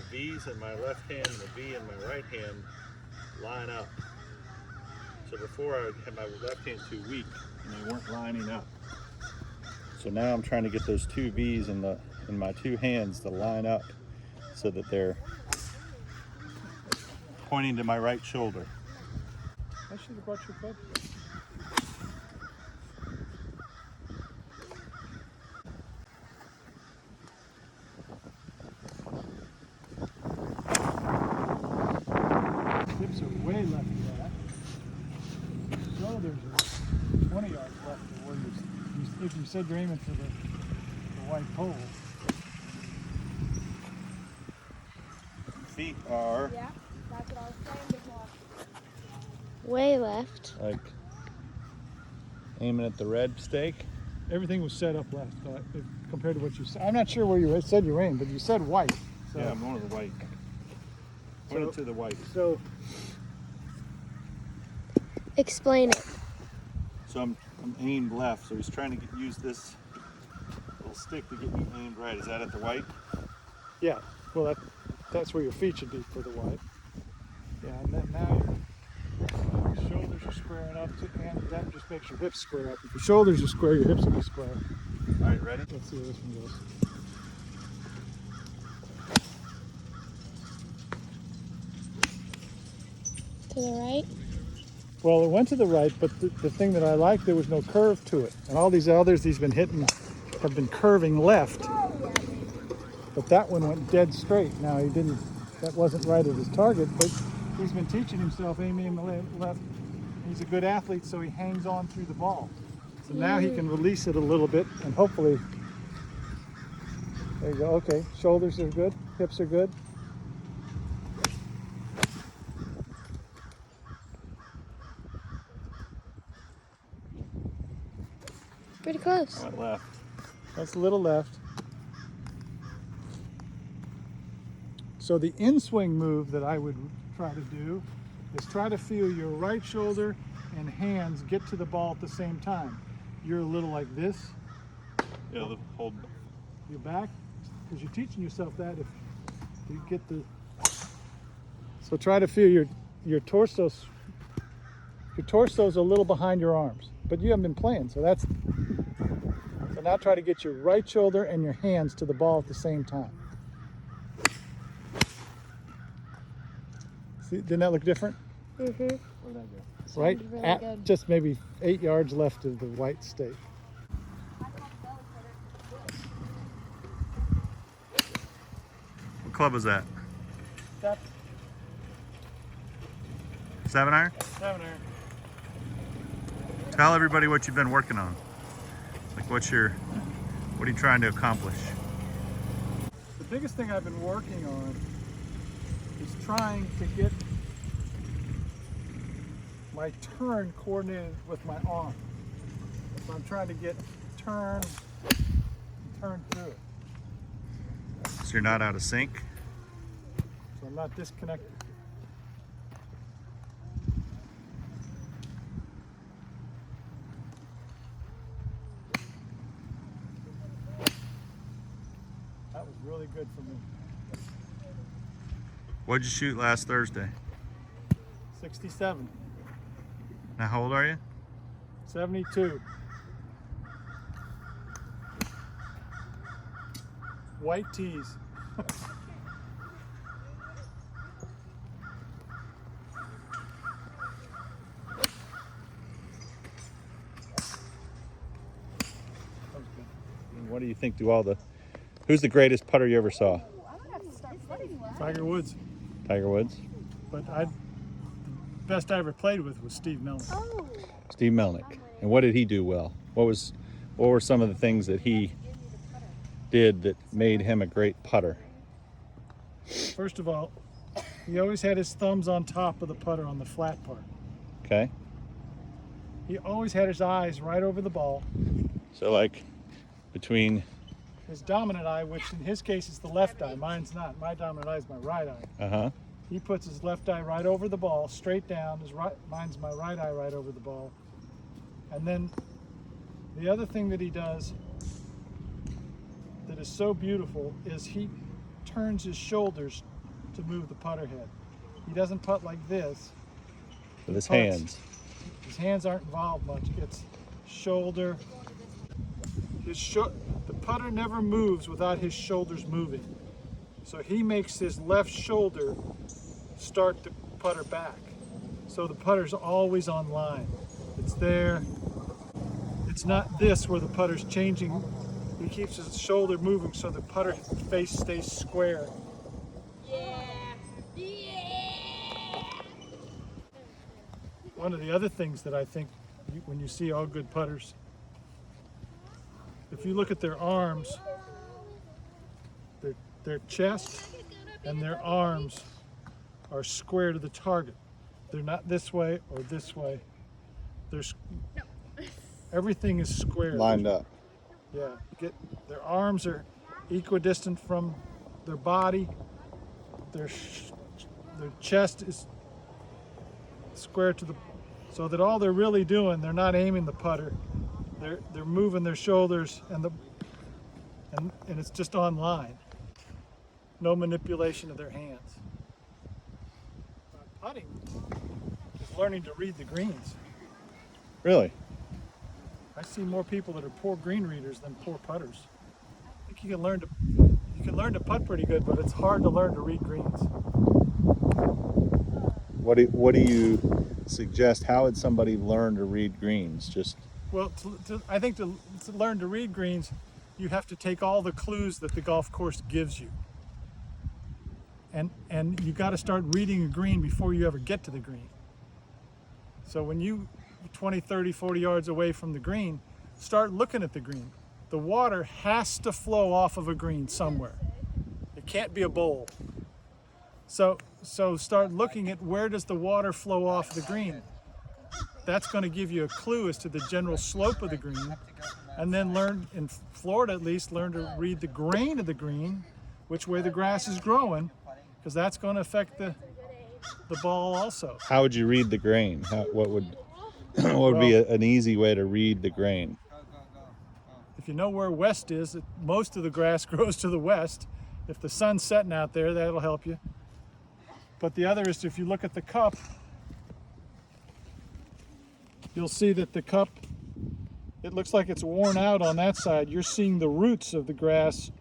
the V's in my left hand and the V in my right hand line up. So before I had my left hand too weak and they weren't lining up. So now I'm trying to get those two V's in my two hands to line up so that they're pointing to my right shoulder. I should have brought your club. Hips are way left of that. Shoulders are 20 yards left of where if you said you're aiming for the white pole. Feet are Yeah, that's what I was saying before. Way left. like aiming at the red stake. Everything was set up left compared to what you said. I'm not sure where you said you aimed, but you said white. So. Yeah, I'm going to the white. Pointed to the white. So Explain it. So I'm aimed left. So he's trying to use this little stick to get me aimed right. Is that at the white? yeah, well that's where your feet should be for the white. Yeah, and then now your shoulders are squaring up, and that just makes your hips square up. If your shoulders are square, your hips will be square. All right, ready? Let's see where this one goes. To the right. Well, it went to the right, but the thing that I liked, there was no curve to it. And all these others he's been hitting have been curving left. But that one went dead straight. Now that wasn't right at his target, but he's been teaching himself aiming left. He's a good athlete, so he hangs on through the ball. So now he can release it a little bit, and hopefully, there you go. Okay, shoulders are good, hips are good. Pretty close. Went left. That's a little left. So the in-swing move that I would try to do is try to feel your right shoulder and hands get to the ball at the same time. You're a little like this. Yeah, hold. Your back, because you're teaching yourself that if you get the. So try to feel your torso's. Your torso's a little behind your arms, but you haven't been playing, so that's. So now try to get your right shoulder and your hands to the ball at the same time. See, didn't that look different? Mm-hmm. Where'd that go? Right? Really At good. just maybe 8 yards left of the white stake. What club was that? That 7-iron? 7 iron. Tell everybody what you've been working on. Like what are you trying to accomplish? The biggest thing I've been working on is trying to get my turn coordinated with my arm. So I'm trying to get turn through it. So you're not out of sync? So I'm not disconnected. That was really good for me. What'd you shoot last Thursday? 67, Now how old are you? 72. White tees. What do you think who's the greatest putter you ever saw? Tiger Woods. Tiger Woods? But the best I ever played with was Steve Melnick. Oh. Steve Melnick. And what did he do well? What were some of the things that he did that made him a great putter? First of all, he always had his thumbs on top of the putter on the flat part. Okay? He always had his eyes right over the ball. So like between, His dominant eye, which in his case is the left eye, mine's not. My dominant eye is my right eye. He puts his left eye right over the ball, straight down. Mine's my right eye right over the ball. And then the other thing that he does that is so beautiful is he turns his shoulders to move the putter head. He doesn't putt like this. With his Putts. hands. His hands aren't involved much. It's shoulder. The putter never moves without his shoulders moving. So he makes his left shoulder start the putter back. So the putter's always on line. It's there. It's not this where the putter's changing. He keeps his shoulder moving so the putter face stays square. One of the other things that I think when you see all good putters, if you look at their arms, their chest and their arms are square to the target. They're not this way or this way. Everything is square. Lined up. Yeah, their arms are equidistant from their body. Their chest is square to the, so that all they're really doing, they're not aiming the putter. They're moving their shoulders and it's just on line. No manipulation of their hands. Putting is learning to read the greens. Really? I see more people that are poor green readers than poor putters. I think you can learn to putt pretty good, but it's hard to learn to read greens. What do you suggest? How would somebody learn to read greens? Just Well, I think to learn to read greens, you have to take all the clues that the golf course gives you. And you got to start reading a green before you ever get to the green. So when you 20, 30, 40 yards away from the green, start looking at the green. The water has to flow off of a green somewhere. It can't be a bowl. So start looking at where does the water flow off the green. That's going to give you a clue as to the general slope of the green. And then learn, in Florida at least, learn to read the grain of the green, which way the grass is growing, because that's going to affect the ball also. how would you read the grain? What would be an easy way to read the grain? If you know where west is, most of the grass grows to the west. If the sun's setting out there, that'll help you. But the other is if you look at the cup, you'll see that the cup, it looks like it's worn out on that side. You're seeing the roots of the grass.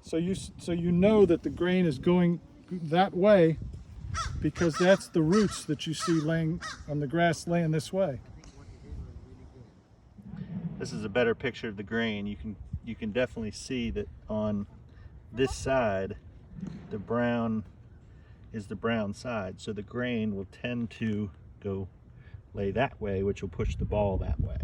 So you know that the grain is going that way because that's the roots that you see laying on the grass laying this way. This is a better picture of the grain. You can definitely see that on this side, the brown is the brown side. So the grain will tend to go lay that way, which will push the ball that way.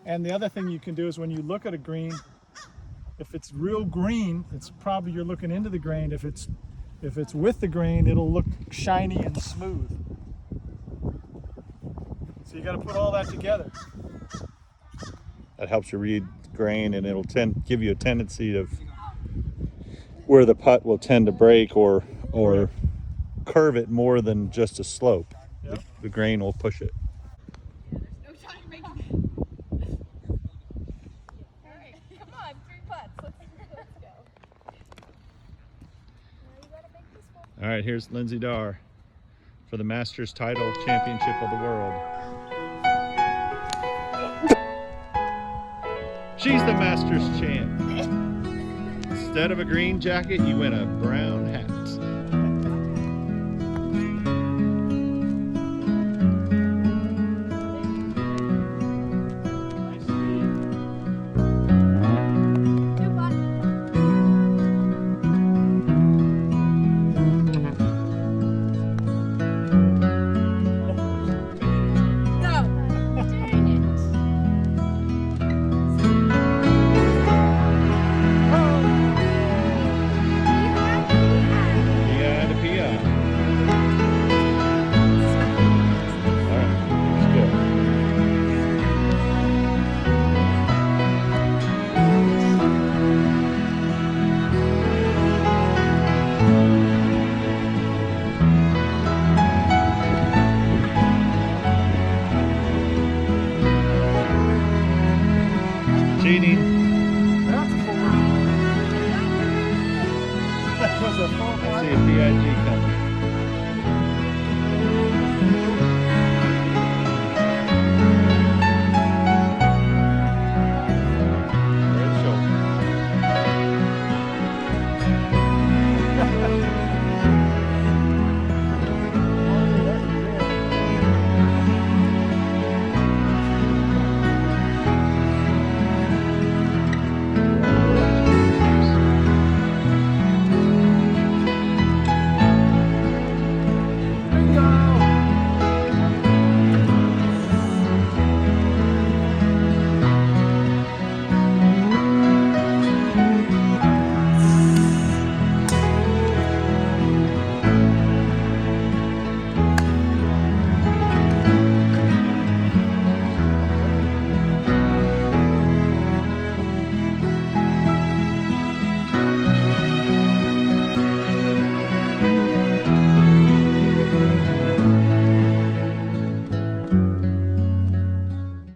And the other thing you can do is when you look at a green, if it's real green, it's probably you're looking into the grain. If it's with the grain, it'll look shiny and smooth. So you got to put all that together. That helps you read grain, and it'll give you a tendency of where the putt will tend to break or curve it more than just a slope. Yep. The grain will push it. All right, here's Lindsay Darr for the Masters title championship of the world. She's the Masters champ. Instead of a green jacket, you win a brown hat. a full I see a PIG company.